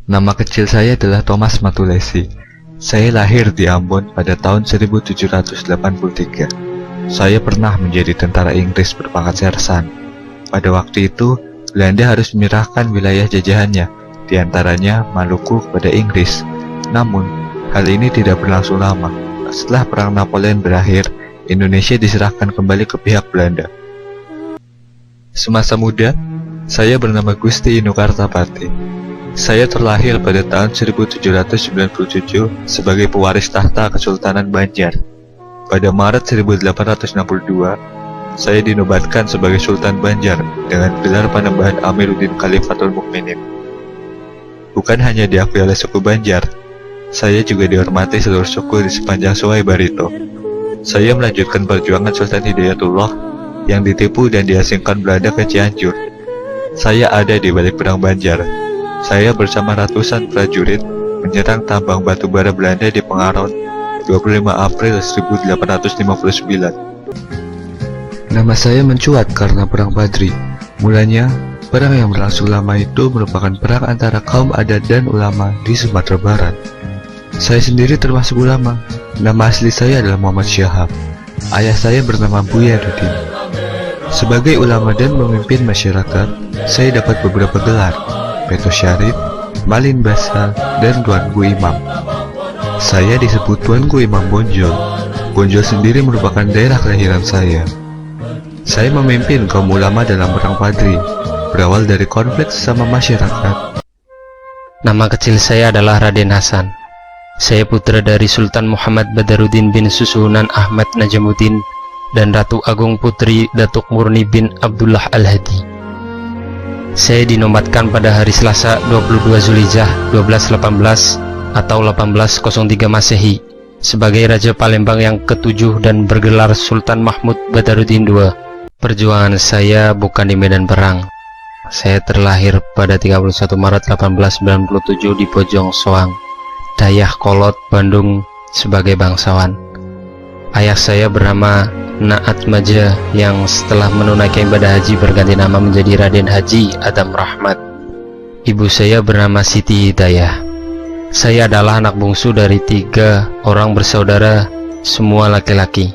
Nama kecil saya adalah Thomas Matulesi. Saya lahir di Ambon pada tahun 1783. Saya pernah menjadi tentara Inggris berpangkat sersan. Pada waktu itu, Belanda harus menyerahkan wilayah jajahannya, di antaranya Maluku, kepada Inggris. Namun, hal ini tidak berlangsung lama. Setelah Perang Napoleon berakhir, Indonesia diserahkan kembali ke pihak Belanda. Semasa muda, saya bernama Gusti Inu Kartapati. Saya terlahir pada tahun 1797 sebagai pewaris tahta Kesultanan Banjar. Pada Maret 1862, saya dinobatkan sebagai Sultan Banjar dengan gelar Panembahan Amiruddin Khalifatul Mukminin. Bukan hanya diakui oleh suku Banjar, saya juga dihormati seluruh suku di sepanjang Sungai Barito. Saya melanjutkan perjuangan Sultan Hidayatullah yang ditipu dan diasingkan Belanda ke Cianjur. Saya ada di balik perang Banjar. Saya bersama ratusan prajurit menyerang tambang batu bara Belanda di Pengaron 25 April 1859. Nama saya mencuat karena perang Badri. Mulanya, perang yang berlangsung lama itu merupakan perang antara kaum adat dan ulama di Sumatera Barat. Saya sendiri termasuk ulama. Nama asli saya adalah Muhammad Syahab. Ayah saya bernama Buya Dudin. Sebagai ulama dan pemimpin masyarakat, saya dapat beberapa gelar: Peto Syarif, Malin Basa, dan Tuanku Imam. Saya disebut Tuanku Imam Bonjol. Bonjol sendiri merupakan daerah kelahiran saya. Saya memimpin kaum ulama dalam perang Badri, berawal dari konflik sesama masyarakat. Nama kecil saya adalah Raden Hasan. Saya putra dari Sultan Muhammad Badaruddin bin Susuhunan Ahmad Najamuddin dan Ratu Agung Putri Datuk Murni bin Abdullah Al-Hadi. Saya dinobatkan pada hari Selasa 22 Zulhijjah 1218 atau 1803 Masehi sebagai Raja Palembang yang ke-7 dan bergelar Sultan Mahmud Badaruddin II. Perjuangan saya bukan di medan perang. Saya terlahir pada 31 Maret 1897 di Bojong Soang, Dayakolot, Bandung sebagai bangsawan. Ayah saya bernama Naat Maja yang setelah menunaikan ibadah haji berganti nama menjadi Raden Haji Adam Rahmat. Ibu saya bernama Siti Hidayah. Saya adalah anak bungsu dari 3 orang bersaudara, semua laki-laki.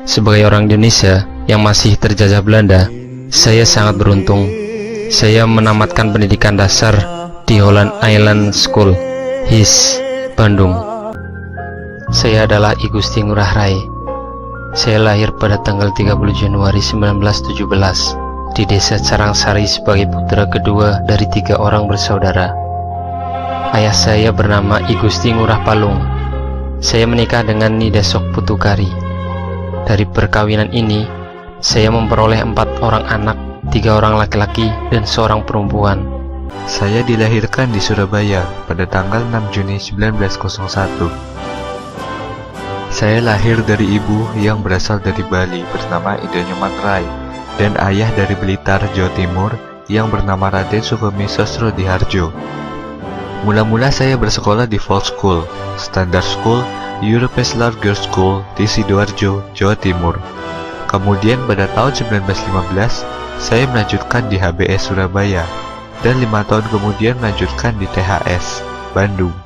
Sebagai orang Indonesia yang masih terjajah Belanda, saya sangat beruntung. Saya menamatkan pendidikan dasar di Holland Island School, HIS, Bandung. Saya adalah I Gusti Ngurah Rai. Saya lahir pada tanggal 30 Januari 1917 di desa Carangsari sebagai putra kedua dari 3 orang bersaudara. Ayah saya bernama I Gusti Ngurah Palung. Saya menikah dengan Nyi Desok Putukari. Dari perkawinan ini, saya memperoleh 4 orang anak, 3 orang laki-laki dan 1 perempuan. Saya dilahirkan di Surabaya pada tanggal 6 Juni 1901. Saya lahir dari ibu yang berasal dari Bali bernama Ida Nyoman Rai dan ayah dari Blitar, Jawa Timur yang bernama Raden Sukemi Sosro Diharjo. Mula-mula saya bersekolah di Folk School, Standard School, European Girls School di Sidoarjo, Jawa Timur. Kemudian pada tahun 1915, saya melanjutkan di HBS Surabaya dan 5 tahun kemudian melanjutkan di THS, Bandung.